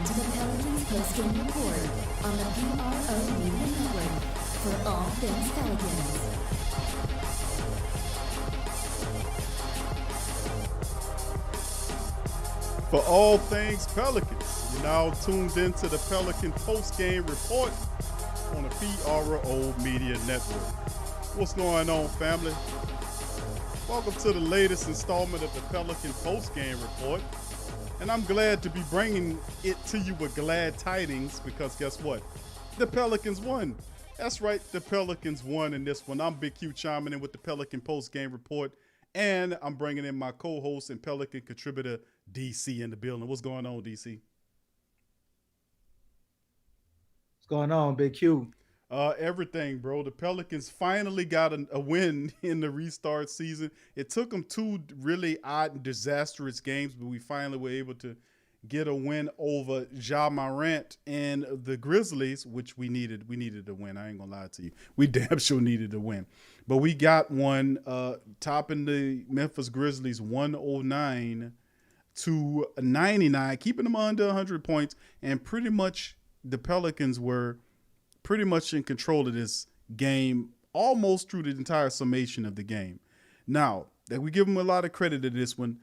to the Pelicans post-game report on the PPR Media Network for all things Pelicans. For all things Pelicans, you're now tuned into the Pelican post-game report on the PRO Media Network. What's going on, family? Welcome to the latest installment of the Pelican post-game report. And I'm glad to be bringing it to you with glad tidings because guess what? The Pelicans won. That's right, the Pelicans won in this one. I'm Big Q chiming in with the Pelican post-game report. And I'm bringing in my co-host and Pelican contributor, DC, in the building. What's going on, DC? What's going on, Big Q? Everything, bro. The Pelicans finally got a win in the restart season. It took them two really odd and disastrous games, but we finally were able to get a win over Ja Morant and the Grizzlies, which we needed. We needed a win. I ain't gonna lie to you. We damn sure needed a win. But we got one, topping the Memphis Grizzlies 109 to 99, keeping them under 100 points, and pretty much the Pelicans were pretty much in control of this game almost through the entire summation of the game. Now, that we give them a lot of credit to this one.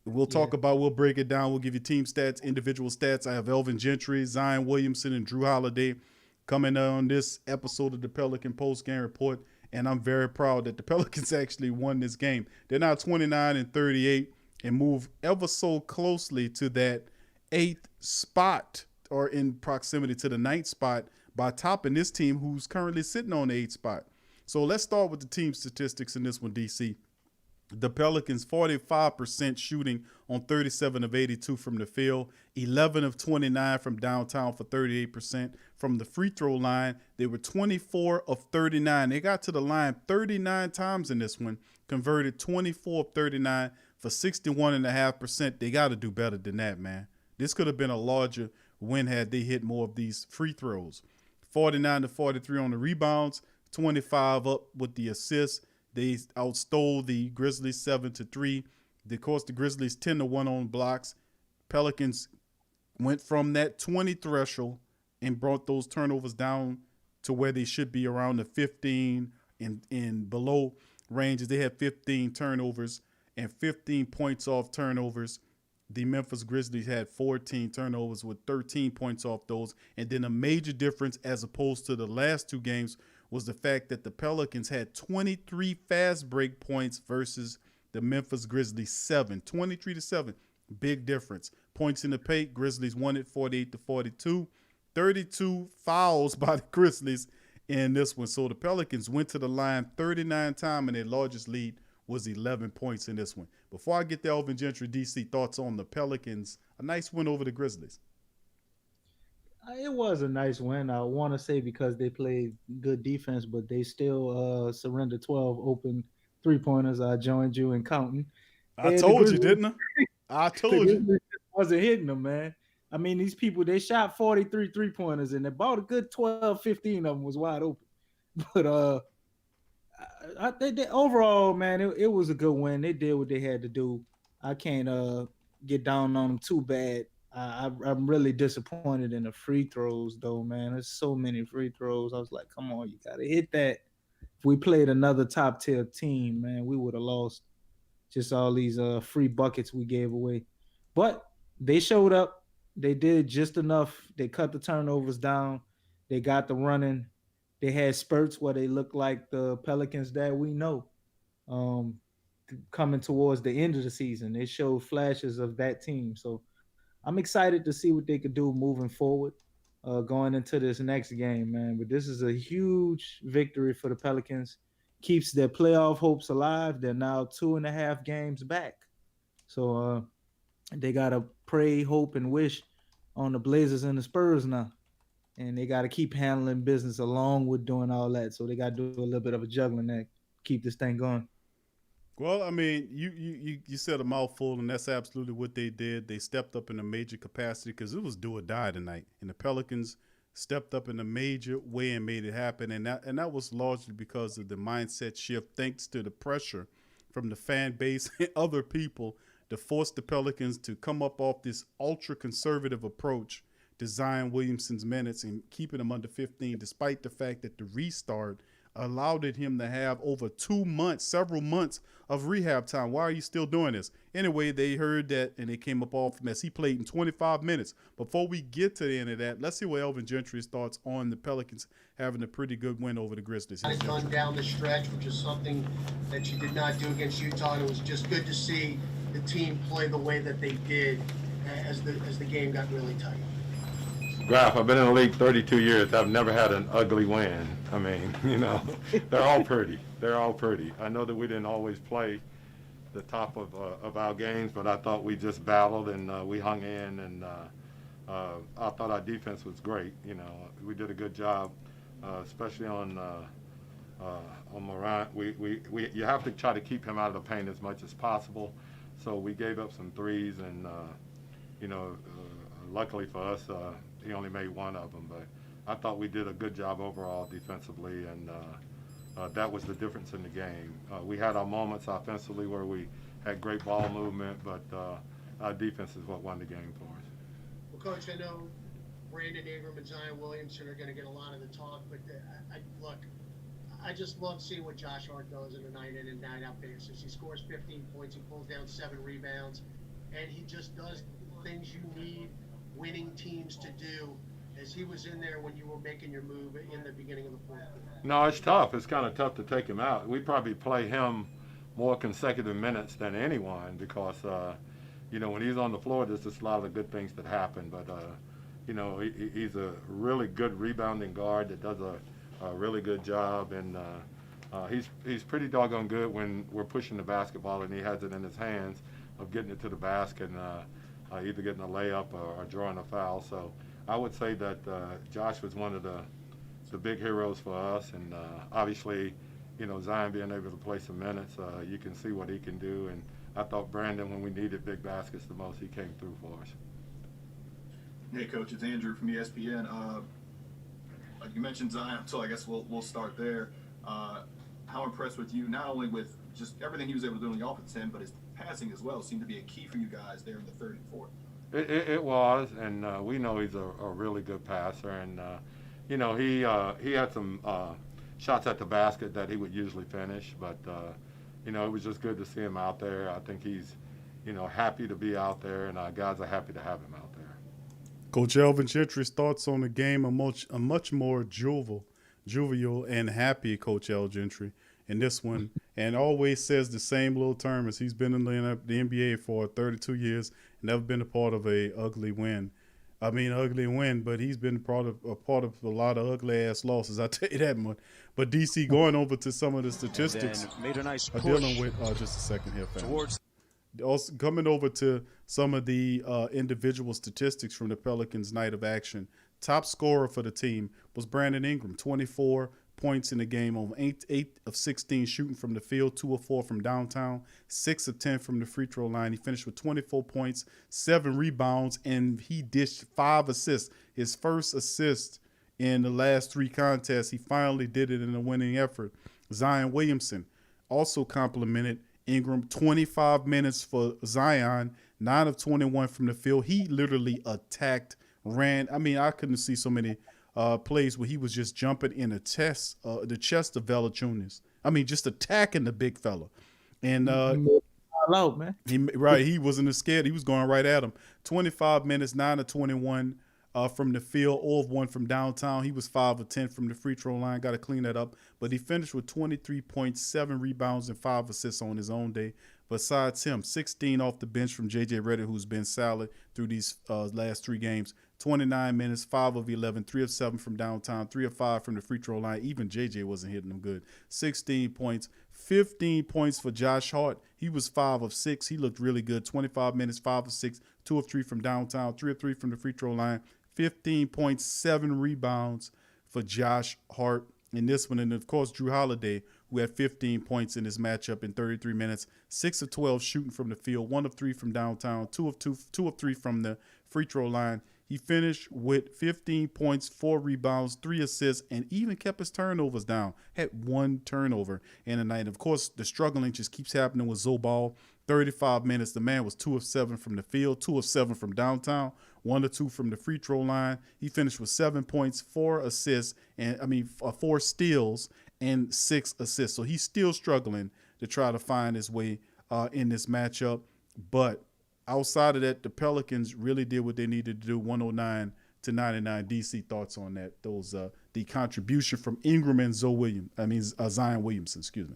We'll talk about, we'll break it down. We'll give you team stats, individual stats. I have Elvin Gentry, Zion Williamson, and Drew Holiday coming on this episode of the Pelican Post-Game Report, and I'm very proud that the Pelicans actually won this game. They're now 29-38 and move ever so closely to that 8th spot, or in proximity to the 9th spot, by topping this team who's currently sitting on the 8th spot. So let's start with the team statistics in this one, DC. The Pelicans, 45% shooting on 37 of 82 from the field, 11 of 29 from downtown for 38%. From the free throw line, they were 24 of 39. They got to the line 39 times in this one, converted 24 of 39 for 61.5%. They got to do better than that, man. This could have been a larger win had they hit more of these free throws. 49 to 43 on the rebounds, 25 up with the assists. They outstole the Grizzlies 7-3. Of course, the Grizzlies 10-1 on blocks. Pelicans went from that 20 threshold and brought those turnovers down to where they should be, around the 15 and below ranges. They had 15 turnovers and 15 points off turnovers. The Memphis Grizzlies had 14 turnovers with 13 points off those. And then a major difference as opposed to the last two games was the fact that the Pelicans had 23 fast break points versus the Memphis Grizzlies 7. 23-7. Big difference. Points in the paint, Grizzlies won it 48-42. 32 fouls by the Grizzlies in this one. So the Pelicans went to the line 39 times, and their largest lead was 11 points in this one. Before I get to Elvin Gentry, DC, thoughts on the Pelicans? A nice win over the Grizzlies. It was a nice win. I want to say because they played good defense, but they still surrendered 12 open three-pointers. I joined you in counting. I told you, didn't I? I told you. Wasn't hitting them, man. I mean, these people, they shot 43 three-pointers, and about a good 12, 15 of them was wide open. But overall, man, it was a good win. They did what they had to do. I can't get down on them too bad. I'm really disappointed in the free throws, though, man. There's so many free throws. I was like, come on, you got to hit that. If we played another top-tier team, man, we would have lost just all these free buckets we gave away. But they showed up. They did just enough. They cut the turnovers down. They got the running. They had spurts where they looked like the Pelicans that we know coming towards the end of the season. They showed flashes of that team. So I'm excited to see what they could do moving forward, going into this next game, man. But this is a huge victory for the Pelicans. Keeps their playoff hopes alive. They're now 2.5 games back. So they got to pray, hope, and wish on the Blazers and the Spurs now. And they got to keep handling business along with doing all that. So they got to do a little bit of a juggling there, keep this thing going. Well, I mean, you said a mouthful, and that's absolutely what they did. They stepped up in a major capacity because it was do or die tonight. And the Pelicans stepped up in a major way and made it happen. And that was largely because of the mindset shift, thanks to the pressure from the fan base and other people to force the Pelicans to come up off this ultra-conservative approach to Zion Williamson's minutes and keeping him under 15, despite the fact that the restart allowed him to have over 2 months, several months of rehab time. Why are you still doing this? Anyway, they heard that and they came up off him as he played in 25 minutes. Before we get to the end of that, let's see what Elvin Gentry's thoughts on the Pelicans having a pretty good win over the Grizzlies. Done down the stretch, which is something that you did not do against Utah, and it was just good to see the team play the way that they did as the game got really tight. Graf, I've been in the league 32 years. I've never had an ugly win. I mean, they're all pretty. They're all pretty. I know that we didn't always play the top of our games, but I thought we just battled and we hung in, and I thought our defense was great. We did a good job, especially on Morant. You have to try to keep him out of the paint as much as possible. So we gave up some threes, and luckily for us, he only made one of them. But I thought we did a good job overall defensively, and that was the difference in the game. We had our moments offensively where we had great ball movement, but our defense is what won the game for us. Well, Coach, I know Brandon Ingram and Zion Williamson are going to get a lot of the talk, but I just love seeing what Josh Hart does on a night-in and night-out basis. He scores 15 points, he pulls down 7 rebounds, and he just does things you need winning teams to do, as he was in there when you were making your move in the beginning of the fourth quarter. No, it's tough. It's kind of tough to take him out. We probably play him more consecutive minutes than anyone because, when he's on the floor, there's just a lot of good things that happen. But, he's a really good rebounding guard that does a really good job, and he's pretty doggone good when we're pushing the basketball and he has it in his hands of getting it to the basket and either getting a layup or drawing a foul. So I would say that Josh was one of the big heroes for us, and obviously, Zion being able to play some minutes, you can see what he can do. And I thought Brandon, when we needed big baskets the most, he came through for us. Hey, Coach, it's Andrew from ESPN. You mentioned Zion, so I guess we'll start there. How impressed with you, not only with just everything he was able to do on the offense end, but his passing as well seemed to be a key for you guys there in the third and fourth. It was, and we know he's a really good passer, and he had some shots at the basket that he would usually finish, but it was just good to see him out there. I think he's happy to be out there, and our guys are happy to have him out there. Coach Elvin Gentry's thoughts on the game are much more jovial and happy, Coach L. Gentry, in this one, and always says the same little term as he's been in the NBA for 32 years, never been a part of a ugly win. I mean, ugly win, but he's been part of a lot of ugly-ass losses, I'll tell you that much. But, DC, going over to some of the statistics, made a nice push dealing with just a second here, fans. Also coming over to some of the individual statistics from the Pelicans' night of action. Top scorer for the team was Brandon Ingram, 24 points in the game on 8 of 16 shooting from the field, 2 of 4 from downtown, 6 of 10 from the free throw line. He finished with 24 points, 7 rebounds, and he dished 5 assists. His first assist in the last 3 contests. He finally did it in a winning effort. Zion Williamson also complimented Ingram, 25 minutes for Zion, 9 of 21 from the field. He literally attacked, ran. I mean, I couldn't see so many plays where he was just jumping in the chest of Valanciunas. I mean, just attacking the big fella. And out, man. He wasn't scared. He was going right at him. 25 minutes, 9 of 21 from the field, 0 of 1 from downtown. He was 5 of 10 from the free throw line. Got to clean that up. But he finished with 23 points, 7 rebounds, and 5 assists on his own day. Besides him, 16 off the bench from J.J. Redick, who's been solid through these last 3 games. 29 minutes, 5 of 11, 3 of 7 from downtown, 3 of 5 from the free throw line. Even J.J. wasn't hitting them good. 16 points, 15 points for Josh Hart. He was 5 of 6. He looked really good. 25 minutes, 5 of 6, 2 of 3 from downtown, 3 of 3 from the free throw line. 15 points, 7 rebounds for Josh Hart in this one. And, of course, Drew Holiday, who had 15 points in this matchup in 33 minutes, 6 of 12 shooting from the field, 1 of 3 from downtown, 2 of 3 from the free throw line. He finished with 15 points, 4 rebounds, 3 assists, and even kept his turnovers down. Had 1 turnover in the night. Of course, the struggling just keeps happening with Zobal. 35 minutes, the man was 2 of 7 from the field, 2 of 7 from downtown, 1 or 2 from the free throw line. He finished with 7 points, 4 assists, and 4 steals and 6 assists. So he's still struggling to try to find his way in this matchup. But outside of that, the Pelicans really did what they needed to do, 109-99. DC, thoughts on that? The contribution from Ingram and Zion Williamson, excuse me.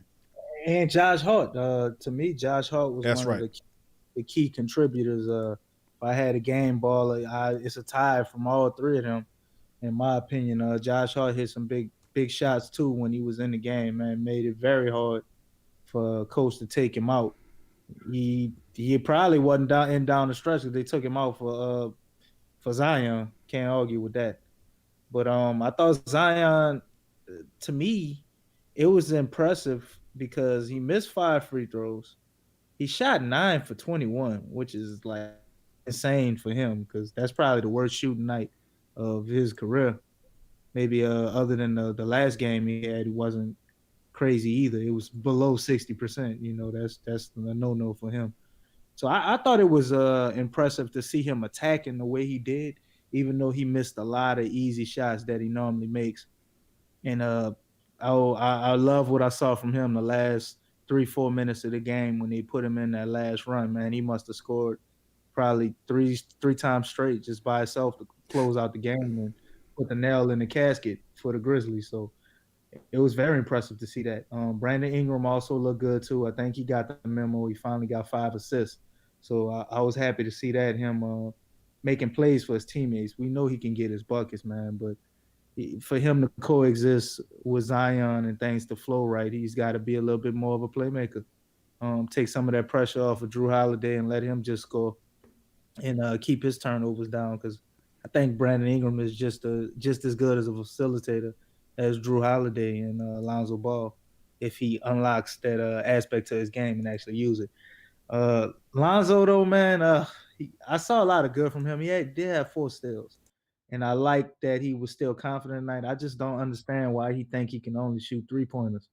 And Josh Hart. To me, Josh Hart was That's one right. of the key contributors. If I had a game ball, it's a tie from all three of them, in my opinion. Josh Hart hit some big shots too when he was in the game, man. Made it very hard for coach to take him out. He probably wasn't down the stretch because they took him out for Zion. Can't argue with that. But I thought Zion, to me, it was impressive because he missed 5 free throws. He shot 9 for 21, which is like insane for him because that's probably the worst shooting night of his career. Maybe other than the last game he had, he wasn't crazy either. It was below 60%. That's a no-no for him. So I thought it was impressive to see him attacking the way he did, even though he missed a lot of easy shots that he normally makes. And I love what I saw from him the last 3-4 minutes of the game when they put him in that last run. Man, he must have scored probably three times straight just by himself to close out the game and put the nail in the casket for the Grizzlies. So it was very impressive to see that. Brandon Ingram also looked good too. I think he got the memo. He finally got 5 assists. So I was happy to see that, him making plays for his teammates. We know he can get his buckets, man, but for him to coexist with Zion and things to flow right, he's got to be a little bit more of a playmaker. Take some of that pressure off of Drew Holiday and let him just score and keep his turnovers down because I think Brandon Ingram is just as good as a facilitator as Drew Holiday and Lonzo Ball if he unlocks that aspect to his game and actually use it. Lonzo, though, man, I saw a lot of good from him. He did have 4 steals, and I like that he was still confident tonight. I just don't understand why he think he can only shoot 3-pointers.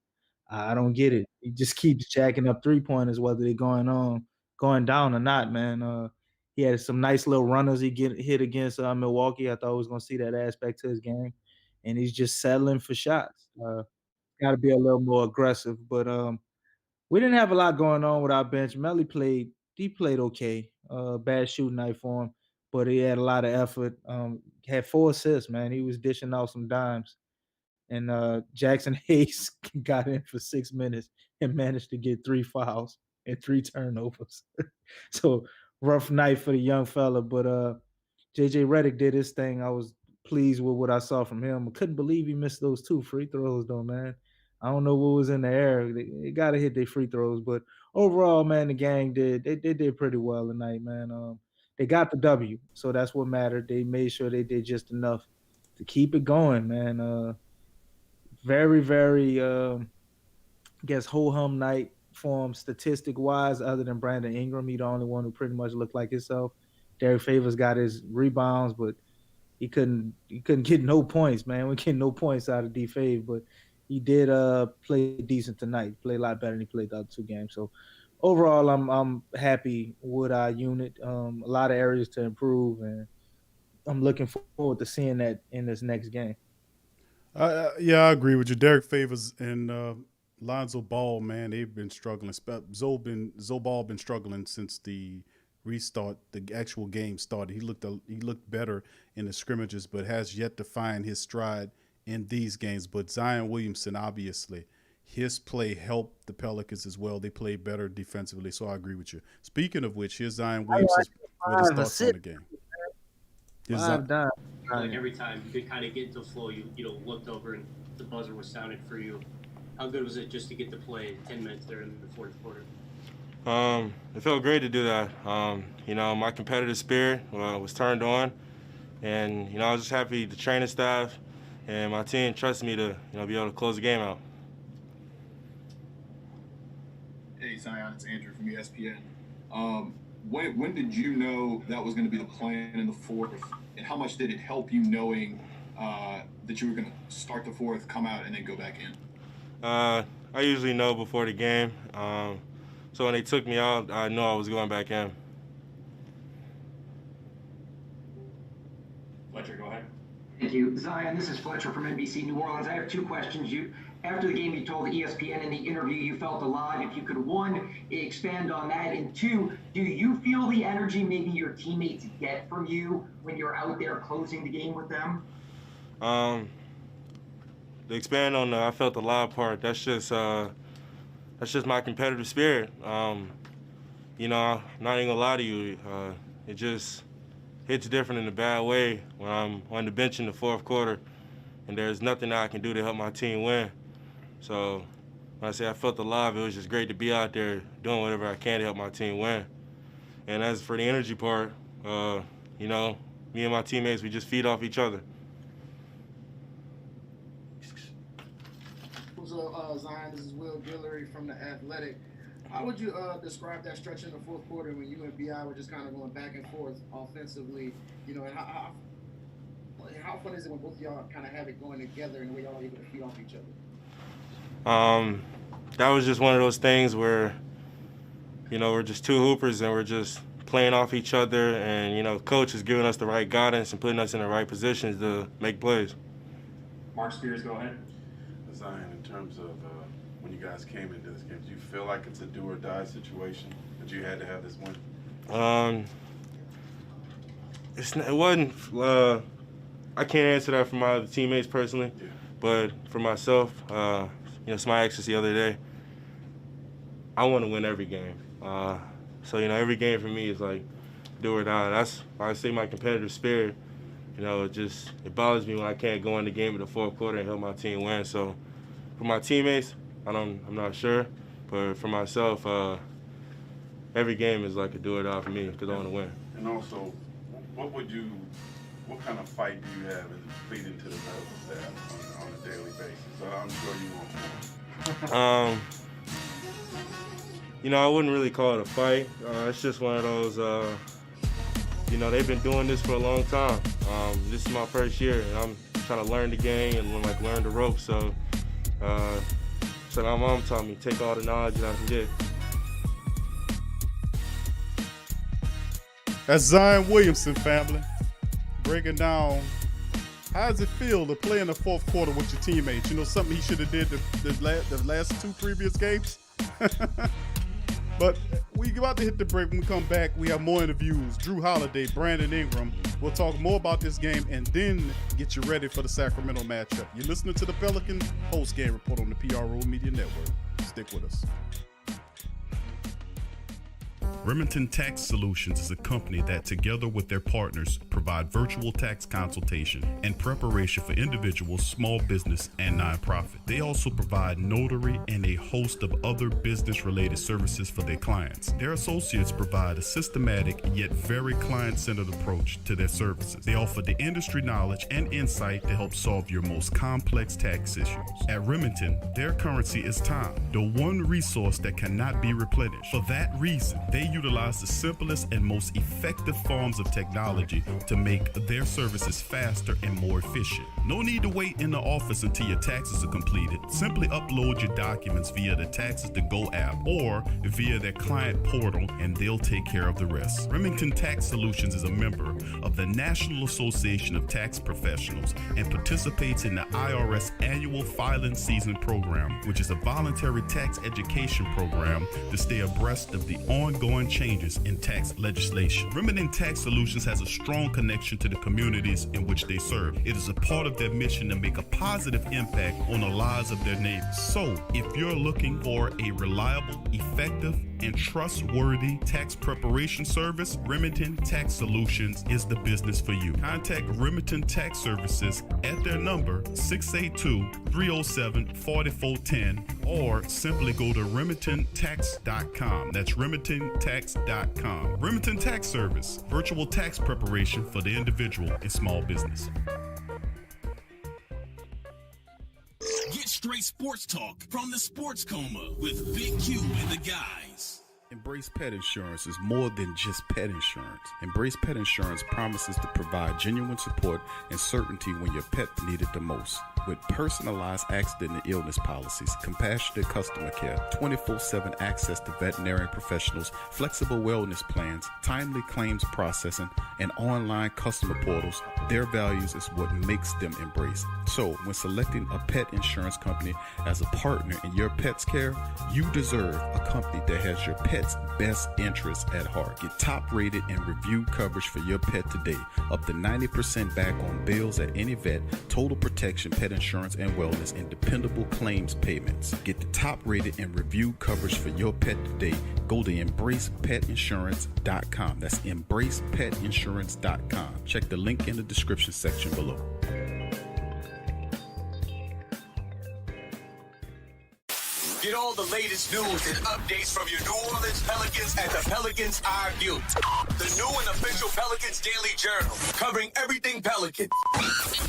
I don't get it. He just keeps jacking up 3-pointers, whether they're going down or not, man. He had some nice little runners he hit against Milwaukee. I thought I was going to see that aspect to his game, and he's just settling for shots. Got to be a little more aggressive, but we didn't have a lot going on with our bench. Melly played okay. Bad shooting night for him, but he had a lot of effort. Had 4 assists, man. He was dishing out some dimes. And Jackson Hayes got in for 6 minutes and managed to get 3 fouls and 3 turnovers. So rough night for the young fella, but JJ Redick did his thing. I was pleased with what I saw from him. I couldn't believe he missed those 2 free throws though, man. I don't know what was in the air. They got to hit their free throws, but overall, man, the gang did pretty well tonight, man. They got the W, so that's what mattered. They made sure they did just enough to keep it going, man. Very, very, I guess, ho-hum night for him statistic-wise, other than Brandon Ingram. He the only one who pretty much looked like himself. Derek Favors got his rebounds, but he couldn't get no points, man. We get no points out of D Fave, but he did play decent tonight. Played a lot better than he played the other 2 games. So overall, I'm happy with our unit. A lot of areas to improve, and I'm looking forward to seeing that in this next game. Yeah, I agree with you. Derek Favors and Lonzo Ball, man, they've been struggling. Zoe Ball been struggling since the restart, the actual game started. He looked better in the scrimmages, but has yet to find his stride in these games. But Zion Williamson, obviously, his play helped the Pelicans as well. They played better defensively, so I agree with you. Speaking of which, here's Zion Williamson with his thoughts on the game. Like every time you could kind of get into flow, you looked over and the buzzer was sounded for you. How good was it just to get to play 10 minutes there in the 4th quarter? It felt great to do that. My competitive spirit was turned on, and I was just happy the training staff and my team trusted me to be able to close the game out. Hey Zion, it's Andrew from ESPN. When did you know that was going to be the plan in the 4th, and how much did it help you knowing that you were going to start the 4th, come out, and then go back in? I usually know before the game, So when they took me out, I knew I was going back in. Fletcher, go ahead. Thank you. Zion, this is Fletcher from NBC New Orleans. I have two questions. After the game, you told ESPN in the interview you felt alive. If you could, one, expand on that, and two, do you feel the energy maybe your teammates get from you when you're out there closing the game with them? To expand on the I felt alive part, that's just my competitive spirit. You know, I'm not even gonna lie to you. It just hits different in a bad way when I'm on the bench in the fourth quarter and there's nothing that I can do to help my team win. So when I say I felt alive, it was just great to be out there doing whatever I can to help my team win. And as for the energy part, you know, me and my teammates, we just feed off each other. Zion, this is Will Guillory from The Athletic. How would you describe that stretch in the fourth quarter when you and B.I. were just kind of going back and forth offensively? You know, and how fun is it when both of y'all kind of have it going together and the way y'all are able to feed off each other? That was just one of those things where, you know, we're just two hoopers and we're just playing off each other, and, you know, coach is giving us the right guidance and putting us in the right positions to make plays. Mark Spears, go ahead. Zion, in terms of when you guys came into this game, do you feel like it's a do or die situation that you had to have this win? It wasn't. I can't answer that for my other teammates personally, but for myself, you know, somebody asked us the other day. I want to win every game. So, you know, every game for me is like do or die. That's why I say my competitive spirit. You know, it bothers me when I can't go in the game in the fourth quarter and help my team win. So, for my teammates, I'm not sure, but for myself, every game is like a do or die for me because I want to win. And also, what kind of fight do you have as it feed into the medical staff on a daily basis? So I'm sure you want more. You know, I wouldn't really call it a fight. It's just one of those. You know, they've been doing this for a long time. This is my first year, and I'm trying to learn the game and like learn the ropes. So my mom taught me take all the knowledge that I can get. That's Zion Williamson, family. Breaking down, how does it feel to play in the fourth quarter with your teammates? You know, something he should have did the last two previous games. But we about to hit the break. When we come back, we have more interviews. Drew Holiday, Brandon Ingram. We'll talk more about this game and then get you ready for the Sacramento matchup. You're listening to the Pelicans post-game report on the PRO Media Network. Stick with us. Remington Tax Solutions is a company that, together with their partners, provide virtual tax consultation and preparation for individuals, small business, and nonprofit. They also provide notary and a host of other business-related services for their clients. Their associates provide a systematic yet very client-centered approach to their services. They offer the industry knowledge and insight to help solve your most complex tax issues. At Remington, their currency is time, the one resource that cannot be replenished. For that reason, they utilize the simplest and most effective forms of technology to make their services faster and more efficient. No need to wait in the office until your taxes are completed. Simply upload your documents via the Taxes to Go app or via their client portal, and they'll take care of the rest. Remington Tax Solutions is a member of the National Association of Tax Professionals and participates in the IRS Annual Filing Season Program, which is a voluntary tax education program to stay abreast of the ongoing changes in tax legislation. Remington Tax Solutions has a strong connection to the communities in which they serve. It is a part of their mission to make a positive impact on the lives of their neighbors. So, if you're looking for a reliable, effective, and trustworthy tax preparation service, Remington Tax Solutions is the business for you. Contact Remington Tax Services at their number 682-307-4410 or simply go to remingtontax.com. That's remingtontax.com. Remington Tax Service, virtual tax preparation for the individual and small business. Get straight sports talk from the Sports Coma with Big Q and the guys. Embrace Pet Insurance is more than just pet insurance. Embrace Pet Insurance promises to provide genuine support and certainty when your pet needed the most. With personalized accident and illness policies, compassionate customer care, 24/7 access to veterinary professionals, flexible wellness plans, timely claims processing, and online customer portals, their values is what makes them Embrace. So, when selecting a pet insurance company as a partner in your pet's care, you deserve a company that has your pet's best interests at heart. Get top-rated and reviewed coverage for your pet today. Up to 90% back on bills at any vet, total protection, pet insurance and wellness, and dependable claims payments. Get the top-rated and reviewed coverage for your pet today. Go to embracepetinsurance.com. That's embracepetinsurance.com. Check the link in the description section below. Get all the latest news and updates from your New Orleans Pelicans at the Pelicans Eye View, the new and official Pelicans Daily Journal, covering everything Pelicans.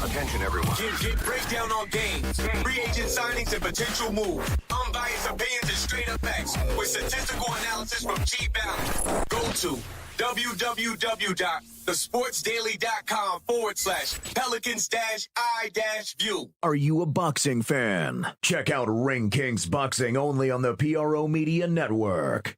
Attention, everyone. Get breakdown on games, free agent signings, and potential moves. Unbiased opinions and straight up facts with statistical analysis from G Valley. Go to www.thesportsdaily.com/Pelicans-I-View. Are you a boxing fan? Check out Ring Kings Boxing only on the PRO Media Network.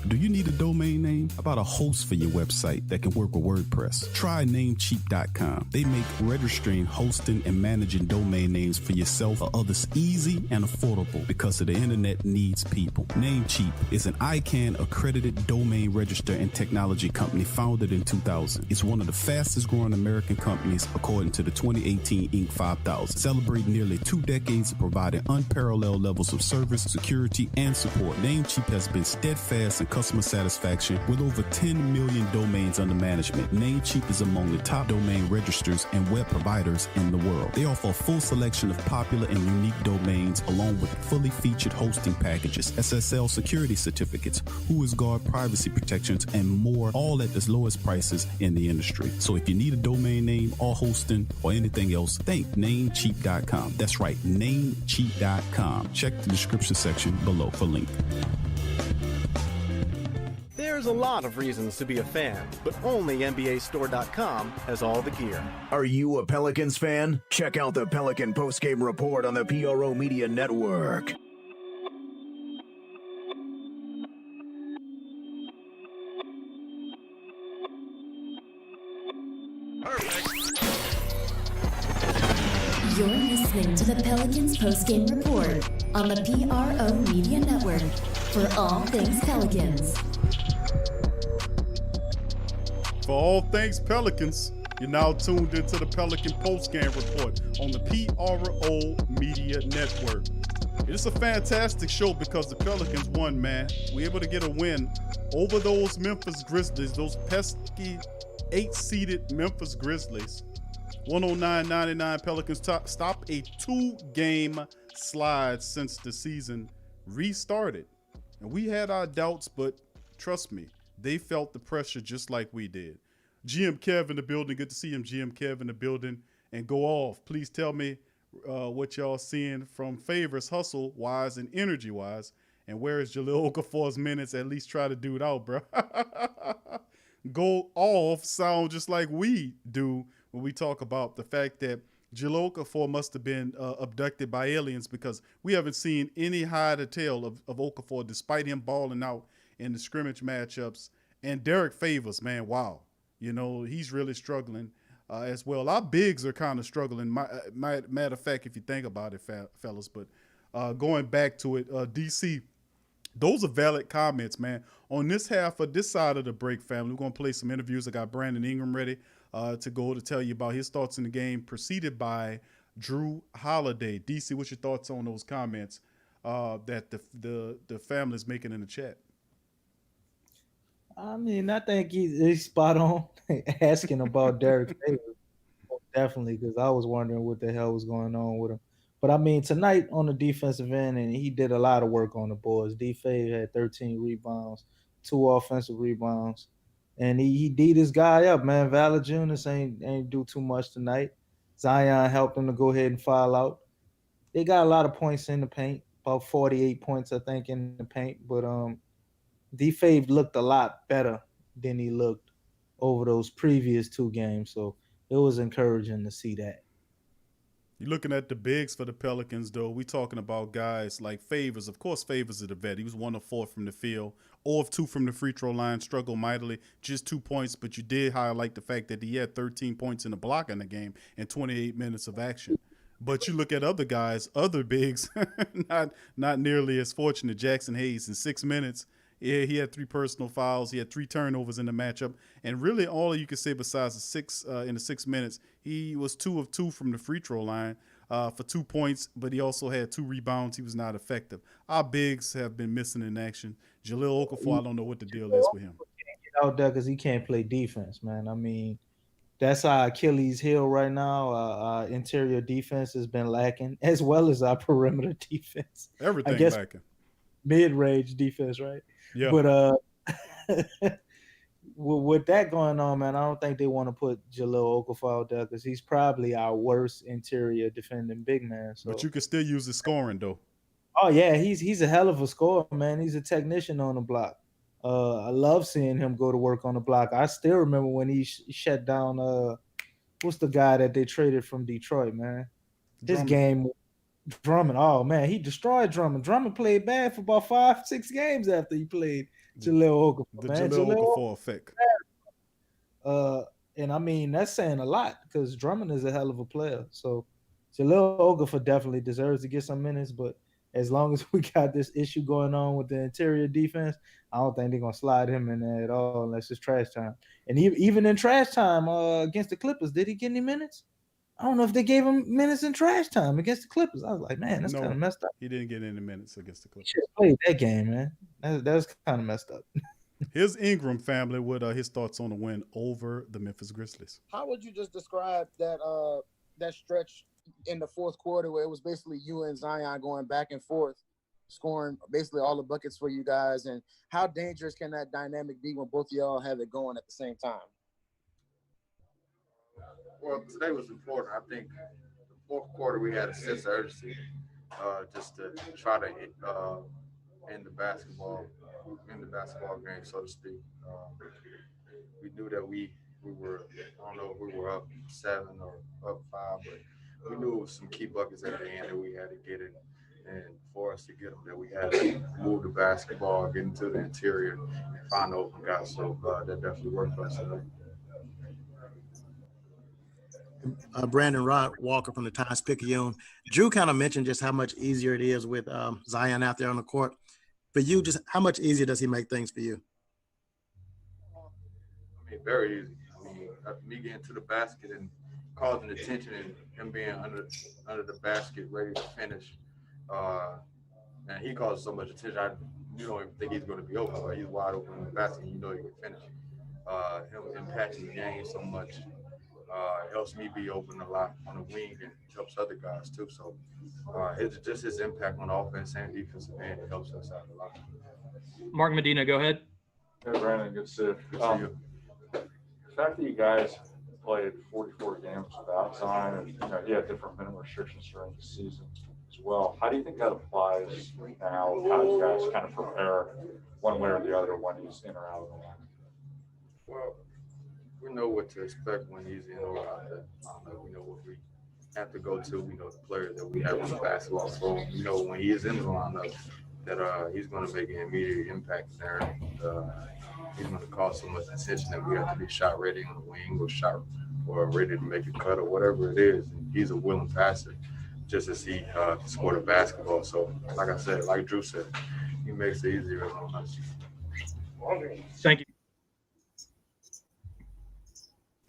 Do you need a domain name? How about a host for your website that can work with WordPress? Try Namecheap.com. They make registering, hosting, and managing domain names for yourself or others easy and affordable because of the internet needs people. Namecheap is an ICANN accredited domain register and technology company founded in 2000. It's one of the fastest growing American companies according to the 2018 Inc. 5000, celebrating nearly 2 decades of providing unparalleled levels of service, security, and support. Namecheap has been steadfast in customer satisfaction with over 10 million domains under management. Namecheap is among the top domain registers and web providers in the world. They offer a full selection of popular and unique domains along with fully featured hosting packages, SSL security certificates, WhoisGuard privacy protections, and more, all at the lowest prices in the industry. So if you need a domain name or hosting or anything else, think Namecheap.com. That's right, Namecheap.com. Check the description section below for link. There's a lot of reasons to be a fan, but only NBAstore.com has all the gear. Are you a Pelicans fan? Check out the Pelican postgame report on the PRO Media Network. You're listening to the Pelicans postgame report on the PRO Media Network for all things Pelicans. For all things Pelicans, you're now tuned into the Pelican postgame report on the PRO Media Network. It's a fantastic show because the Pelicans won, man. We're able to get a win over those Memphis Grizzlies, those pesky 8-seeded Memphis Grizzlies. 109-99 Pelicans stop a 2-game slide since the season restarted. And we had our doubts, but trust me, they felt the pressure just like we did. GM Kev in the building. Good to see him, GM Kev in the building. And go off. Please tell me what y'all seeing from Favors hustle-wise and energy-wise. And where is Jahlil Okafor's minutes? At least try to do it out, bro. Go off sound just like we do when we talk about the fact that Jahlil Okafor must have been abducted by aliens, because we haven't seen any hide or tail of Okafor despite him balling out in the scrimmage matchups. And Derek Favors, man, wow. You know, he's really struggling as well. Our bigs are kind of struggling. Matter of fact, if you think about it, fellas. But going back to it, DC, those are valid comments, man. On this half of this side of the break, family, we're going to play some interviews. I got Brandon Ingram ready to go to tell you about his thoughts in the game, preceded by Drew Holiday. DC, what's your thoughts on those comments that the family's making in the chat? I mean, I think he's spot on asking about Derek Favors. Definitely, because I was wondering what the hell was going on with him. But I mean, tonight on the defensive end, and he did a lot of work on the boards. D-Fave had 13 rebounds, 2 offensive rebounds, and he beat his guy up, man. Valanciunas ain't do too much tonight. Zion helped him to go ahead and foul out. They got a lot of points in the paint, about 48 points, I think, in the paint. But D-Fave looked a lot better than he looked over those previous 2 games. So it was encouraging to see that. You're looking at the bigs for the Pelicans, though. We talking about guys like Favors. Of course, Favors is the vet. He was 1 of 4 from the field, 0 of 2 from the free throw line. Struggled mightily, just 2 points. But you did highlight the fact that he had 13 points in the block in the game and 28 minutes of action. But you look at other guys, other bigs, not nearly as fortunate. Jackson Hayes in 6 minutes. Yeah, he had 3 personal fouls. He had 3 turnovers in the matchup, and really all you could say besides the 6 minutes, he was 2 of 2 from the free throw line for 2 points, but he also had 2 rebounds. He was not effective. Our bigs have been missing in action. Jahlil Okafor, I don't know what the deal is with him. Get out there because he can't play defense, man. I mean, that's our Achilles heel right now. Our interior defense has been lacking, as well as our perimeter defense. Everything I guess lacking. Mid-range defense, right? Yeah. But with that going on, man, I don't think they want to put Jahlil Okafor out there because he's probably our worst interior defending big man. So. But you can still use his scoring, though. Oh yeah, he's a hell of a scorer, man. He's a technician on the block. I love seeing him go to work on the block. I still remember when he shut down what's the guy that they traded from Detroit, man? His Drummond. game, Drummond. Oh man, he destroyed Drummond. Drummond played bad for about 5-6 games after he played Jahlil Okafor. The man. Jahlil Okafor effect. And I mean that's saying a lot because Drummond is a hell of a player. So Jahlil Okafor definitely deserves to get some minutes, but as long as we got this issue going on with the interior defense, I don't think they're gonna slide him in there at all unless it's trash time. And even in trash time against the Clippers, did he get any minutes? I don't know if they gave him minutes in trash time against the Clippers. I was like, man, that's kind of messed up. He didn't get any minutes against the Clippers. He should have played that game, man. That's kind of messed up. Here's Ingram family with his thoughts on the win over the Memphis Grizzlies. How would you just describe that stretch in the fourth quarter where it was basically you and Zion going back and forth, scoring basically all the buckets for you guys, and how dangerous can that dynamic be when both of y'all have it going at the same time? Well, today was important. I think the fourth quarter we had a sense of urgency, just to try to end the basketball game, so to speak. We knew that we were, I don't know if we were up 7 or up 5, but we knew it was some key buckets at the end that we had to get in. And for us to get them, that we had to move the basketball, get into the interior, and find the open guys. So that definitely worked for us today. Brandon Walker from the Times-Picayune. Drew kind of mentioned just how much easier it is with Zion out there on the court. For you, just how much easier does he make things for you? I mean, very easy. I mean, me getting to the basket and causing attention and him being under the basket, ready to finish. And he causes so much attention, you don't even think he's going to be open, but he's wide open in the basket, and you know he can finish. Him impacting the game so much. It helps me be open a lot on the wing and helps other guys too. So it's just his impact on the offense and defensive end. It helps us out a lot. Mark Medina, go ahead. Hey, Brandon, good to see you. Good to see you. The fact that you guys played 44 games without Zion, and he had different minimum restrictions during the season as well. How do you think that applies now? How do you guys kind of prepare one way or the other when he's in or out of the line? Well, we know what to expect when he's in or out there. We know what we have to go to. We know the players that we have on the basketball floor. We know when he is in the lineup that he's going to make an immediate impact there. He's going to cause so much attention that we have to be shot ready on the wing or ready to make a cut or whatever it is. And he's a willing passer, just as he scored a basketball. So, like I said, like Drew said, he makes it easier on us. Thank you.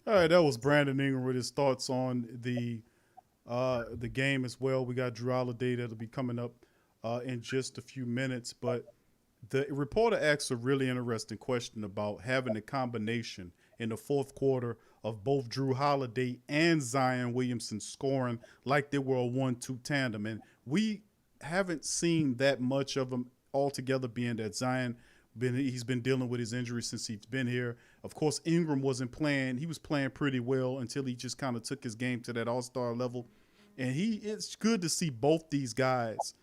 All right, that was Brandon Ingram with his thoughts on the game as well. We got Drew Holiday that'll be coming up in just a few minutes. But the reporter asked a really interesting question about having a combination in the fourth quarter of both Drew Holiday and Zion Williamson scoring like they were a 1-2 tandem. And we haven't seen that much of them altogether, being that Zion he's been dealing with his injury since he's been here. Of course, Ingram wasn't playing. He was playing pretty well until he just kind of took his game to that all-star level. And it's good to see both these guys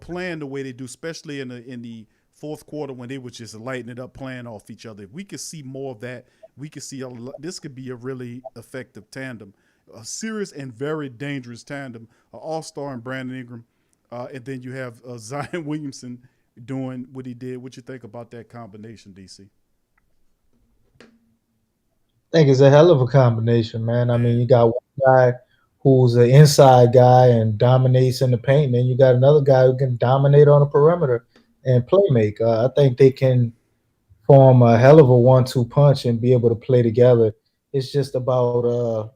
playing the way they do, especially in the fourth quarter when they were just lighting it up, playing off each other. If we could see more of that, we could see this could be a really effective tandem, a serious and very dangerous tandem, an all-star in Brandon Ingram, and then you have Zion Williamson doing what he did. What you think about that combination, DC? I think it's a hell of a combination, man. I mean, you got one guy who's an inside guy and dominates in the paint, and then you got another guy who can dominate on the perimeter and play make. I think they can form a hell of a 1-2 punch and be able to play together. It's just about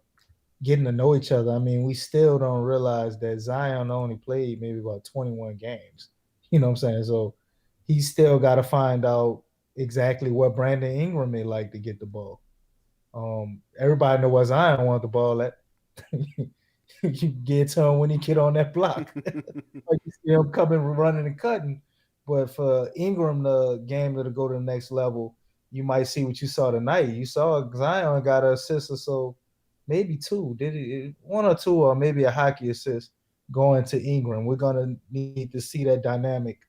getting to know each other. I mean, we still don't realize that Zion only played maybe about 21 games. You know what I'm saying? So he's still got to find out exactly what Brandon Ingram may like to get the ball. Everybody know what Zion want the ball at. You get to him when he get on that block. Like you see him coming, running, and cutting. But for Ingram, the game to go to the next level, you might see what you saw tonight. You saw Zion got an assist or so, maybe two. Did it 1 or 2, or maybe a hockey assist going to Ingram. We're gonna need to see that dynamic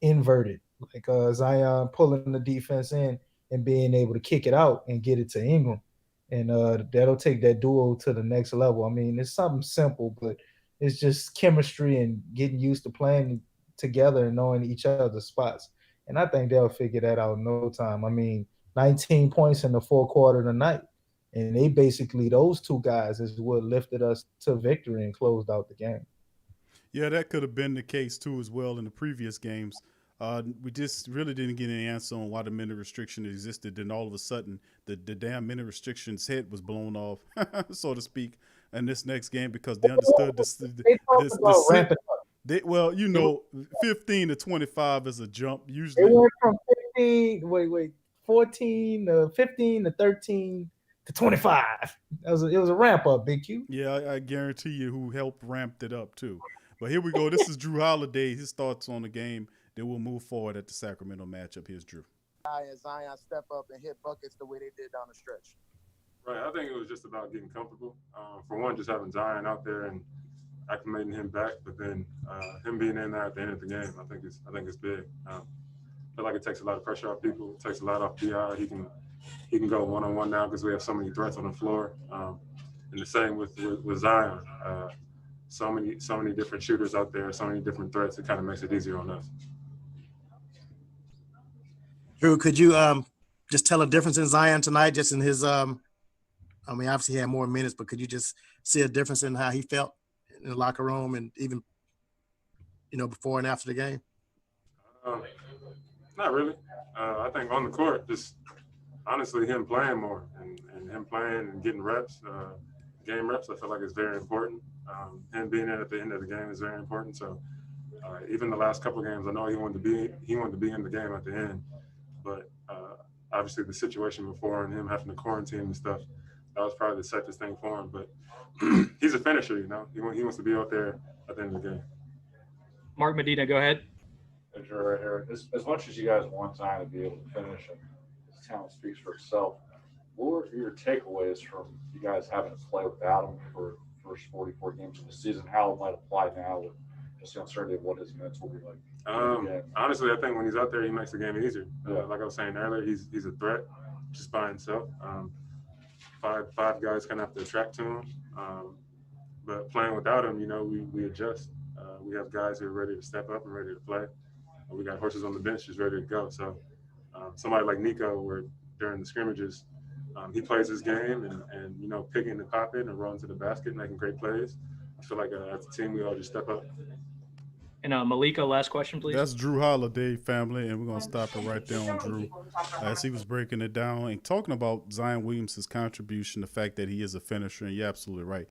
inverted, like Zion pulling the defense in and being able to kick it out and get it to Ingram. And that'll take that duo to the next level. I mean, it's something simple, but it's just chemistry and getting used to playing together and knowing each other's spots. And I think they'll figure that out in no time. I mean, 19 points in the fourth quarter tonight. And they basically, those two guys is what lifted us to victory and closed out the game. Yeah, that could have been the case too as well in the previous games. We just really didn't get any answer on why the minute restriction existed. Then all of a sudden, the damn minute restriction's head was blown off, so to speak, in this next game because they understood well, you know, 15 to 25 is a jump. Usually, they went from 14 to 15 to 13 to 25. It was a ramp up, Big Q. Yeah, I guarantee you who helped ramped it up too. But here we go. This is Drew Holiday. His thoughts on the game. Then we'll move forward at the Sacramento matchup. Here's Drew. And Zion step up and hit buckets the way they did down the stretch. Right. I think it was just about getting comfortable. For one, just having Zion out there and acclimating him back, but then him being in there at the end of the game, I think it's big. I feel like it takes a lot of pressure off people. It takes a lot off PI. He can go one-on-one now because we have so many threats on the floor. And the same with Zion. So many different shooters out there, so many different threats. It kind of makes it easier on us. Drew, could you just tell a difference in Zion tonight, just in his I mean, obviously he had more minutes, but could you just see a difference in how he felt in the locker room and even, before and after the game? Not really. I think on the court, just honestly him playing more and him playing and getting reps, game reps, I feel like it's very important. Him being in at the end of the game is very important. So even the last couple of games, I know he wanted to be in the game at the end. But obviously the situation before and him having to quarantine and stuff, that was probably the safest thing for him. But he's a finisher, He wants to be out there at the end of the game. Mark Medina, go ahead. Right here. As much as you guys want Zion to be able to finish and his talent speaks for itself, what were your takeaways from you guys having to play without him for the first 44 games of the season? How it might apply now with just the uncertainty of what his minutes will be like? Honestly, I think when he's out there, he makes the game easier. Like I was saying earlier, he's a threat just by himself. Five guys kind of have to attract to him. But playing without him, we adjust. We have guys who are ready to step up and ready to play. We got horses on the bench just ready to go. So somebody like Nico, where during the scrimmages, he plays his game and picking and popping and running to the basket, making great plays. I feel like as a team, we all just step up. And Malika, last question, please. That's Drew Holiday, family, and we're going to stop it right there on Drew as he was breaking it down and talking about Zion Williamson's contribution, the fact that he is a finisher, and you're absolutely right.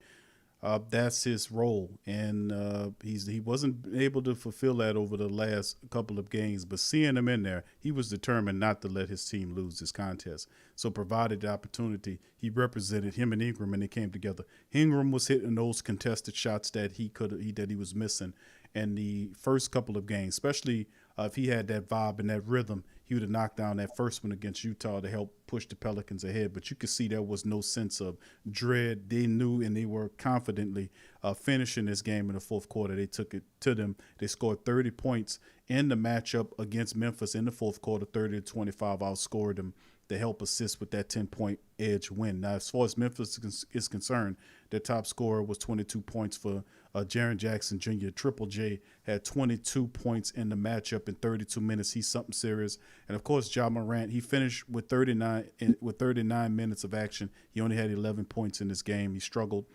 That's his role, and he wasn't able to fulfill that over the last couple of games, but seeing him in there, he was determined not to let his team lose this contest. So provided the opportunity, he represented him and Ingram, and they came together. Ingram was hitting those contested shots that he was missing in the first couple of games, especially if he had that vibe and that rhythm. he would have knocked down that first one against Utah to help push the Pelicans ahead. But you could see there was no sense of dread. They knew and they were confidently finishing this game in the fourth quarter. They took it to them. They scored 30 points in the matchup against Memphis in the fourth quarter, 30-25, outscored them to help assist with that 10-point edge win. Now, as far as Memphis is concerned, their top scorer was 22 points for Jaren Jackson Jr. Triple J had 22 points in the matchup in 32 minutes. He's something serious. And, of course, Ja Morant, he finished with 39 minutes of action. He only had 11 points in this game. He struggled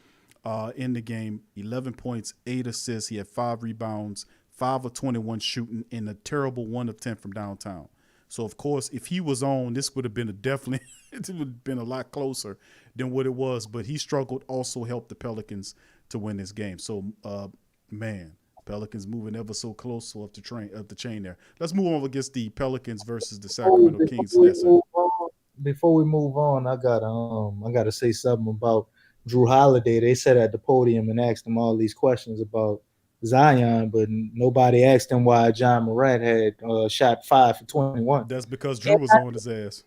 in the game, 11 points, 8 assists. He had 5 rebounds, 5 of 21 shooting, and a terrible 1 of 10 from downtown. So, of course, if he was on, this would have been it would have been a lot closer than what it was. But he struggled, also helped the Pelicans to win this game. So, man, Pelicans moving ever so close up the chain there. Let's move on against the Pelicans versus the Sacramento Kings. Before we move on, I gotta say something about Drew Holiday. They sat at the podium and asked him all these questions about Zion, but nobody asked him why John Morant had shot 5 for 21. That's because Drew was on his ass.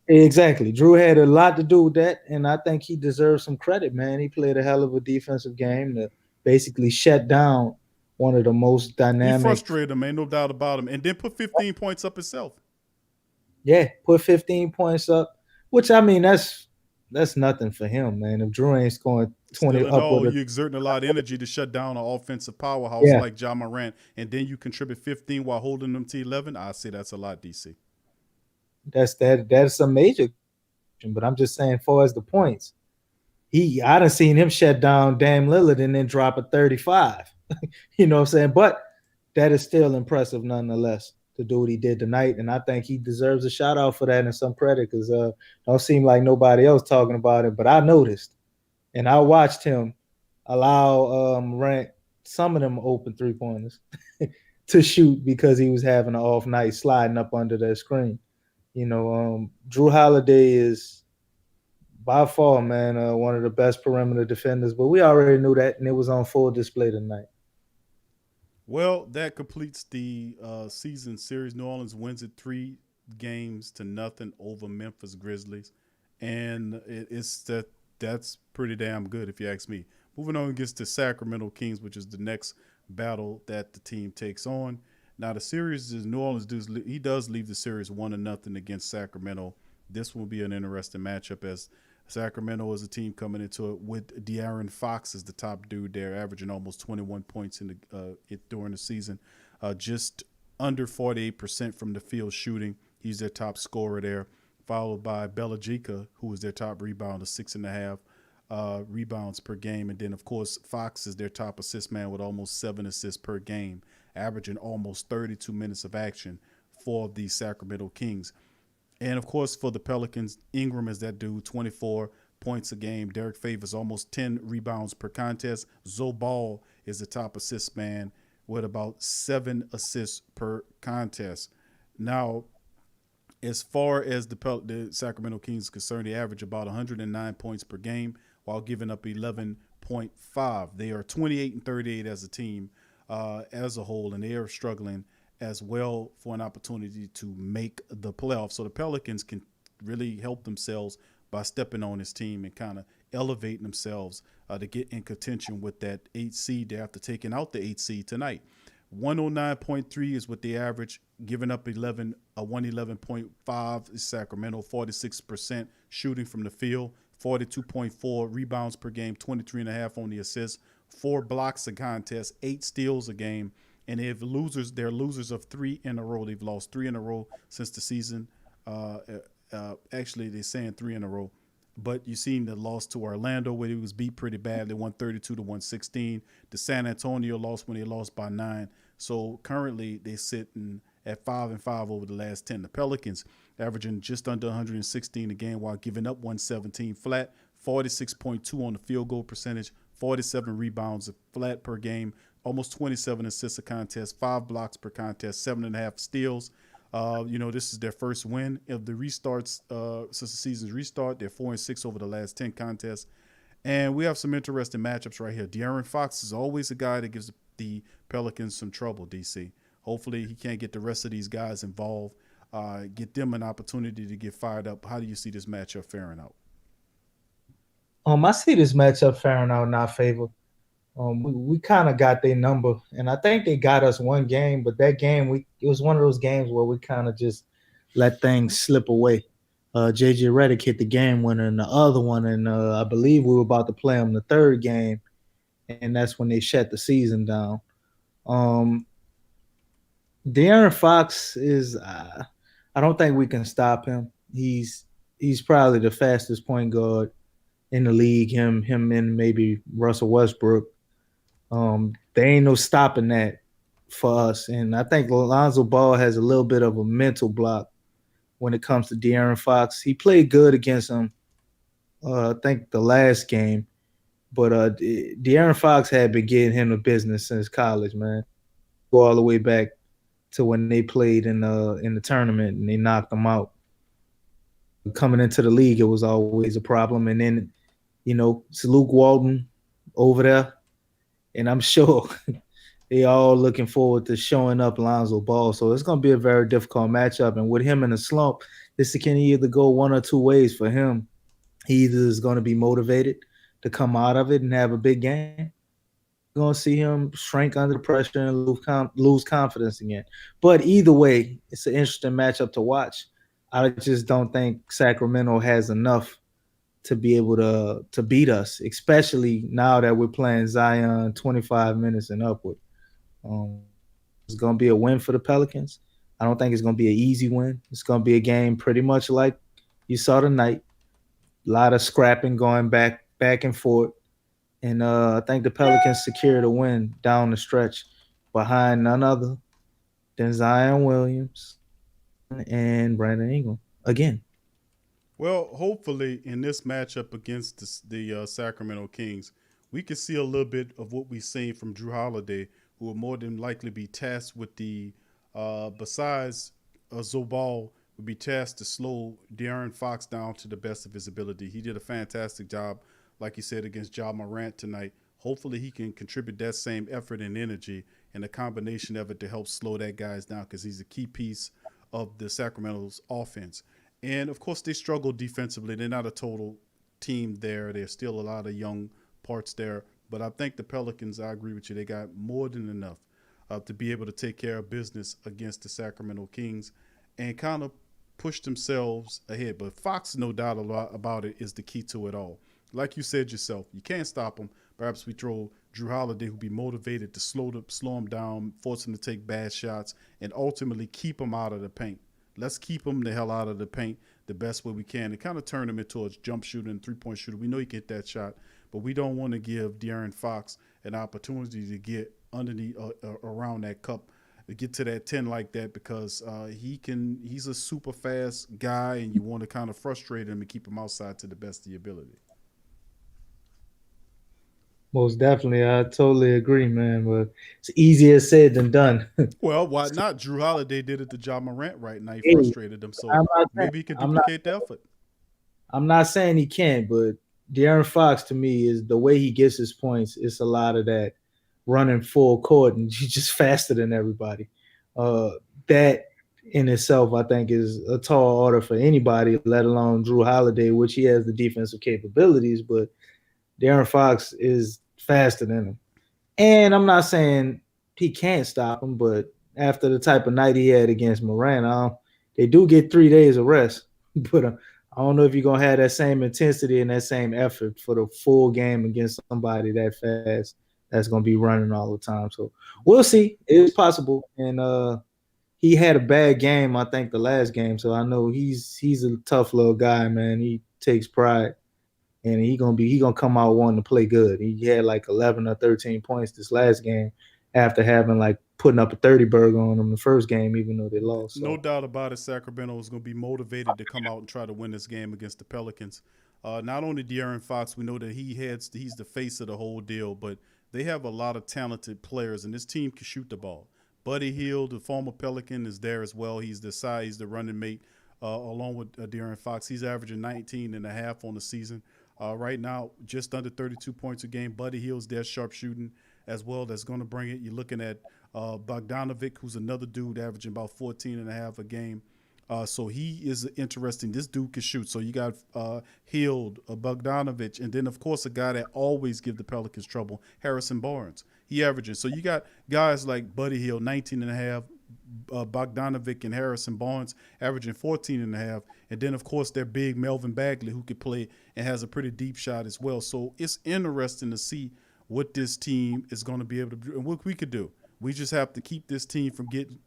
Exactly. Drew had a lot to do with that, and I think he deserves some credit, man. He played a hell of a defensive game to basically shut down one of the most dynamic. He frustrated him, ain't no doubt about him, and then put 15 points up himself. Yeah, put 15 points up, which, I mean, that's nothing for him, man. If Drew ain't scoring 20 up, you're exerting a lot of energy to shut down an offensive powerhouse like Ja Morant, and then you contribute 15 while holding them to 11. I say that's a lot, DC. That's a major, but I'm just saying, far as the points, I done seen him shut down Dame Lillard and then drop a 35. You know what I'm saying? But that is still impressive nonetheless to do what he did tonight, and I think he deserves a shout out for that and some credit, because don't seem like nobody else talking about it, but I noticed, and I watched him allow Morant some of them open 3-pointers to shoot because he was having an off night sliding up under that screen. You know, Drew Holiday is by far, man, one of the best perimeter defenders, but we already knew that, and it was on full display tonight. Well, that completes the season series. New Orleans wins it 3-0 over Memphis Grizzlies, and that's pretty damn good if you ask me. Moving on against the Sacramento Kings, which is the next battle that the team takes on. Now, the series is New Orleans does leave the series 1-0 against Sacramento. This will be an interesting matchup, as Sacramento is a team coming into it with Darren Fox as the top dude there, averaging almost 21 points during the season, just under 48% from the field shooting. He's their top scorer there, followed by Belajica, who is their top rebounder, 6.5 rebounds per game. And then, of course, Fox is their top assist man with almost 7 assists per game, averaging almost 32 minutes of action for the Sacramento Kings. And, of course, for the Pelicans, Ingram is that dude, 24 points a game. Derek Favors, almost 10 rebounds per contest. Zobal is the top assist man with about 7 assists per contest. Now, as far as the Sacramento Kings is concerned, they average about 109 points per game while giving up 11.5. They are 28-38 as a team as a whole, and they are struggling as well for an opportunity to make the playoffs. So the Pelicans can really help themselves by stepping on this team and kind of elevating themselves to get in contention with that 8 seed after taking out the 8 seed tonight. 109.3 is what they average, giving up 111.5 is Sacramento, 46% shooting from the field, 42.4 rebounds per game, 23.5 on the assists, 4 blocks a contest, 8 steals a game. And they're losers of 3 in a row. They've lost 3 in a row since the season. Actually, they're saying 3 in a row. But you've seen the loss to Orlando where he was beat pretty bad. They won 32-116. The San Antonio lost when they lost by 9. So currently they're sitting at 5-5 over the last 10. The Pelicans averaging just under 116 a game while giving up 117 flat, 46.2 on the field goal percentage, 47 rebounds flat per game, almost 27 assists a contest, 5 blocks per contest, 7.5 steals. This is their first win of the restarts since the season's restart. They're 4-6 over the last 10 contests. And we have some interesting matchups right here. Darren Fox is always a guy that gives the Pelicans some trouble, DC. Hopefully he can't get the rest of these guys involved. get them an opportunity to get fired up. How do you see this matchup faring out? I see this matchup faring out in our favor. We kind of got their number, and I think they got us one game, but that game it was one of those games where we kind of just let things slip away. JJ Redick hit the game winner in the other one, and I believe we were about to play them the third game, and that's when they shut the season down. Darren Fox is I don't think we can stop him. He's probably the fastest point guard in the league. Him and maybe Russell Westbrook. There ain't no stopping that for us. And I think Lonzo Ball has a little bit of a mental block when it comes to De'Aaron Fox. He played good against him, I think the last game. But De'Aaron Fox had been getting him the business since college, man. Go all the way back to when they played in the tournament and they knocked them out. Coming into the league, it was always a problem. And then, it's Luke Walton over there. And I'm sure they all looking forward to showing up Lonzo Ball. So it's going to be a very difficult matchup. And with him in a slump, this can either go one or two ways for him. He either is going to be motivated to come out of it and have a big game. You're going to see him shrink under the pressure and lose confidence again. But either way, it's an interesting matchup to watch. I just don't think Sacramento has enough to be able to beat us, especially now that we're playing Zion 25 minutes and upward. It's going to be a win for the Pelicans. I don't think it's going to be an easy win. It's going to be a game pretty much like you saw tonight. A lot of scrapping going back and forth. And I think the Pelicans secured a win down the stretch behind none other than Zion Williams and Brandon Ingram again. Well, hopefully in this matchup against the Sacramento Kings, we can see a little bit of what we've seen from Drew Holiday, who will more than likely be tasked with besides Zobal, will be tasked to slow Darren Fox down to the best of his ability. He did a fantastic job, like you said, against Ja Morant tonight. Hopefully he can contribute that same effort and energy and a combination of it to help slow that guys down, because he's a key piece of the Sacramento's offense. And, of course, they struggle defensively. They're not a total team there. There's still a lot of young parts there. But I think the Pelicans, I agree with you, they got more than enough to be able to take care of business against the Sacramento Kings and kind of push themselves ahead. But Fox, no doubt about it, is the key to it all. Like you said yourself, you can't stop him. Perhaps we throw Drew Holiday, who'll be motivated to slow him down, force him to take bad shots, and ultimately keep him out of the paint. Let's keep him the hell out of the paint the best way we can and kind of turn him into a jump shooter and three-point shooter. We know he can hit that shot, but we don't want to give De'Aaron Fox an opportunity to get underneath around that cup, to get to that 10 like that, because he's a super fast guy, and you want to kind of frustrate him and keep him outside to the best of your ability. Most definitely. I totally agree, man. But it's easier said than done. Well, why not? Drew Holiday did it to Ja Morant right now. He frustrated him. So maybe he can duplicate the effort. I'm not saying he can't, but De'Aaron Fox, to me, is the way he gets his points. It's a lot of that running full court, and he's just faster than everybody. That in itself, I think, is a tall order for anybody, let alone Drew Holiday, which he has the defensive capabilities. But De'Aaron Fox is faster than him. And I'm not saying he can't stop him, but after the type of night he had against Morant, they do get 3 days of rest. But I don't know if you're going to have that same intensity and that same effort for the full game against somebody that fast that's going to be running all the time. So we'll see. It's possible. And he had a bad game, I think, the last game. So I know he's a tough little guy, man. He takes pride. And he gonna come out wanting to play good. He had like 11 or 13 points this last game after having like putting up a 30 burger on them the first game, even though they lost. So. No doubt about it. Sacramento is going to be motivated to come out and try to win this game against the Pelicans. Not only De'Aaron Fox, we know that he's the face of the whole deal, but they have a lot of talented players, and this team can shoot the ball. Buddy Hield, the former Pelican, is there as well. He's the running mate along with De'Aaron Fox. He's averaging 19.5 on the season. Right now, just under 32 points a game. Buddy Hield's there, sharp shooting as well. That's going to bring it. You're looking at Bogdanovic, who's another dude averaging about 14.5 a game. So he is interesting. This dude can shoot. So you got Hield, Bogdanovich, and then, of course, a guy that always give the Pelicans trouble, Harrison Barnes. He averages. So you got guys like Buddy Hield, 19.5, Bogdanovic and Harrison Barnes averaging 14.5. And then, of course, their big Melvin Bagley, who could play and has a pretty deep shot as well. So it's interesting to see what this team is going to be able to do and what we could do. We just have to keep this team from getting,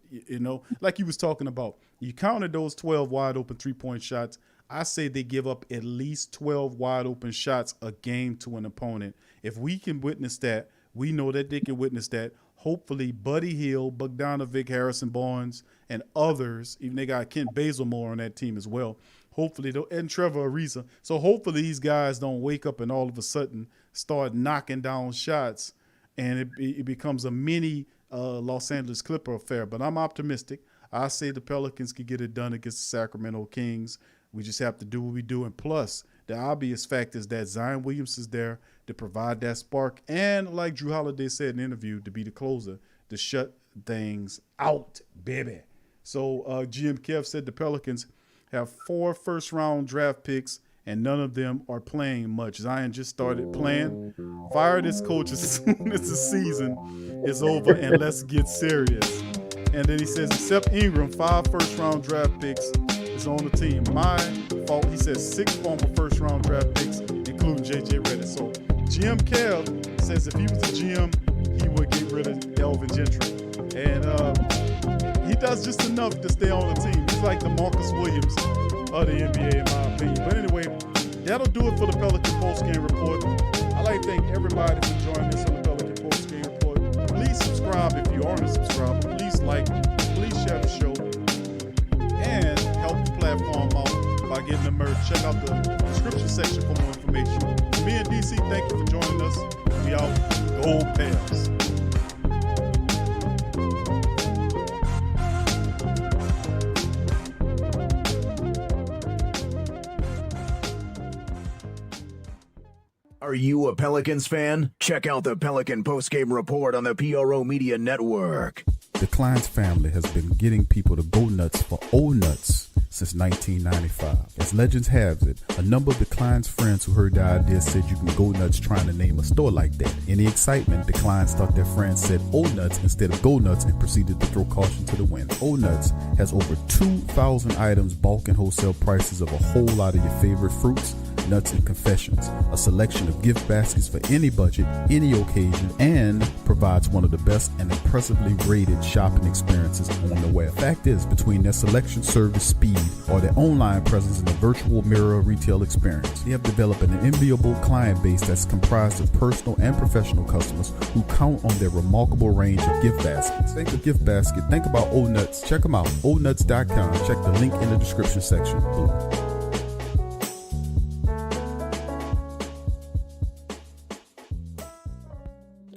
like you was talking about. You counted those 12 wide open three-point shots. I say they give up at least 12 wide open shots a game to an opponent. If we can witness that, we know that they can witness that. Hopefully, Buddy Hield, Bogdanovic, Harrison Barnes, and others, even they got Kent Bazemore on that team as well. Hopefully, and Trevor Ariza. So hopefully these guys don't wake up and all of a sudden start knocking down shots, and it becomes a mini Los Angeles Clipper affair. But I'm optimistic. I say the Pelicans could get it done against the Sacramento Kings. We just have to do what we do. And plus, the obvious fact is that Zion Williamson is there to provide that spark. And like Drew Holiday said in an interview, to be the closer, to shut things out, baby. So GM Kev said the Pelicans have 4 first-round draft picks, and none of them are playing much. Zion just started playing. Fire this coach as soon as the season is over, and let's get serious. And then he says, except Ingram, 5 first-round draft picks is on the team. My fault. He says 6 former first-round draft picks, including J.J. Redick. So GM Kev says if he was a GM, he would get rid of Elvin Gentry. And he does just enough to stay on the team. He's like the Marcus Williams of the NBA, in my opinion. But anyway, that'll do it for the Pelican Post-Game Report. I'd like to thank everybody for joining us on the Pelican Post-Game Report. Please subscribe if you aren't a subscriber. Please like, please share the show, and help the platform out by getting the merch. Check out the description section for more information. Me and DC, thank you for joining us. We out. Go Pels. Are you a Pelicans fan? Check out the Pelican Postgame Report on the PRO Media Network. The Kleins family has been getting people to go nuts for old nuts since 1995. As legends have it, a number of the Kleins friends who heard the idea said you can go nuts trying to name a store like that. In the excitement, the Kleins thought their friends said old nuts instead of go nuts and proceeded to throw caution to the wind. Old Nuts has over 2,000 items, bulk and wholesale prices of a whole lot of your favorite fruits, nuts, and confessions, a selection of gift baskets for any budget, any occasion, and provides one of the best and impressively rated shopping experiences on the web. Fact is, between their selection, service, speed, or their online presence and the virtual mirror retail experience, they have developed an enviable client base that's comprised of personal and professional customers who count on their remarkable range of gift baskets. Think of gift basket, think about Old Nuts. Check them out, oldnuts.com. Check the link in the description section below.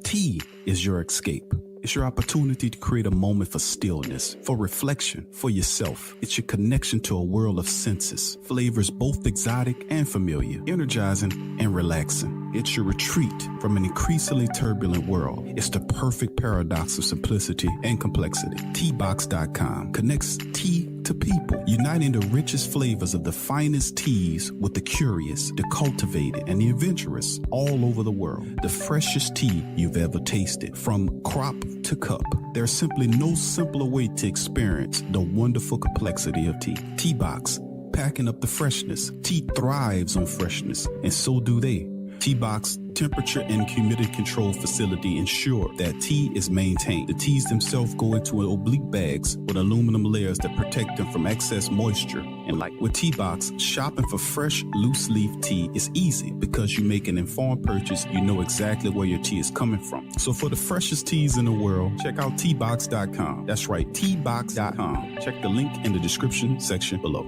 Tea is your escape. It's your opportunity to create a moment for stillness, for reflection, for yourself. It's your connection to a world of senses, flavors both exotic and familiar, energizing and relaxing. It's your retreat from an increasingly turbulent world. It's the perfect paradox of simplicity and complexity. Teabox.com connects tea to people, uniting the richest flavors of the finest teas with the curious, the cultivated, and the adventurous all over the world. The freshest tea you've ever tasted, from crop to cup. There's simply no simpler way to experience the wonderful complexity of tea. Teabox, packing up the freshness. Tea thrives on freshness, and so do they. Teabox temperature and humidity control facility ensure that tea is maintained. The teas themselves go into oblique bags with aluminum layers that protect them from excess moisture and light. With Teabox, shopping for fresh, loose leaf tea is easy because you make an informed purchase. You know exactly where your tea is coming from. So for the freshest teas in the world, check out Teabox.com. That's right, Teabox.com. Check the link in the description section below.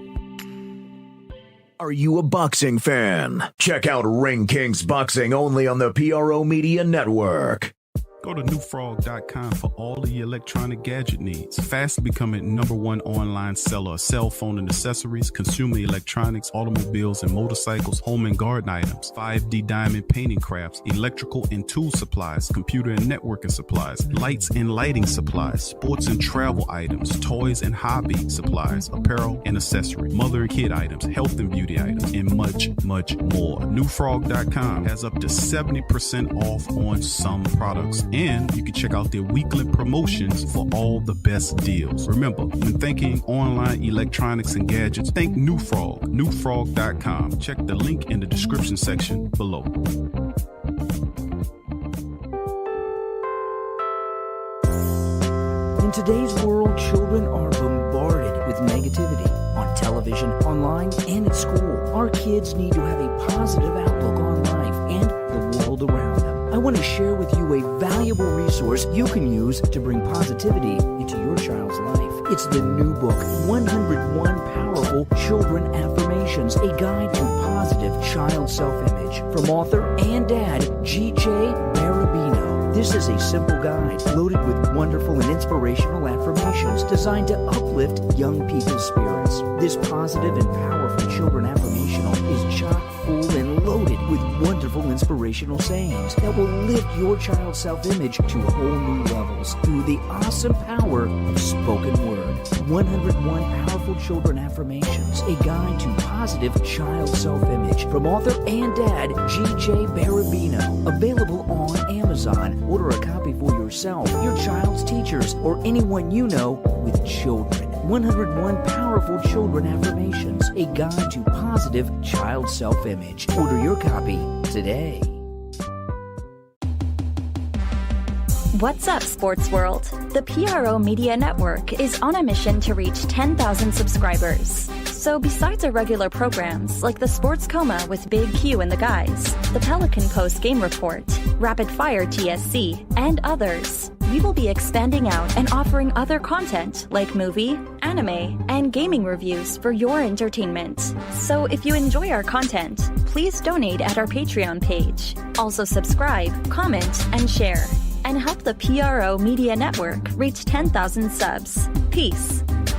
Are you a boxing fan? Check out Ring Kings Boxing only on the PRO Media Network. Go to newfrog.com for all of your electronic gadget needs. Fast becoming #1 online seller of cell phone and accessories, consumer electronics, automobiles and motorcycles, home and garden items, 5D diamond painting crafts, electrical and tool supplies, computer and networking supplies, lights and lighting supplies, sports and travel items, toys and hobby supplies, apparel and accessory, mother and kid items, health and beauty items, and much, much more. Newfrog.com has up to 70% off on some products, and you can check out their weekly promotions for all the best deals. Remember, when thinking online electronics and gadgets, think New Frog. Newfrog.com. Check the link in the description section below. In today's world, children are bombarded with negativity on television, online, and at school. Our kids need to have a positive outlook on life and the world around them. I want to share with you a valuable resource you can use to bring positivity into your child's life. It's the new book, 101 Powerful Children Affirmations, a guide to positive child self-image, from author and dad, G.J. Barabino. This is a simple guide loaded with wonderful and inspirational affirmations designed to uplift young people's spirits. This positive and powerful children affirmational is chock full and loaded with wonderful inspirational sayings that will lift your child's self-image to whole new levels through the awesome power of spoken word. 101 Powerful Children Affirmations, a guide to positive child self-image, from author and dad, G.J. Barabino. Available on Amazon. Order a copy for yourself, your child's teachers, or anyone you know with children. 101 Powerful Children Affirmations, a guide to positive child self-image. Order your copy today. What's up, Sports World? The PRO Media Network is on a mission to reach 10,000 subscribers. So besides our regular programs, like the Sports Coma with Big Q and the guys, the Pelican Post Game Report, Rapid Fire TSC, and others, we will be expanding out and offering other content like movie, anime, and gaming reviews for your entertainment. So if you enjoy our content, please donate at our Patreon page. Also subscribe, comment, and share, and help the PRO Media Network reach 10,000 subs. Peace.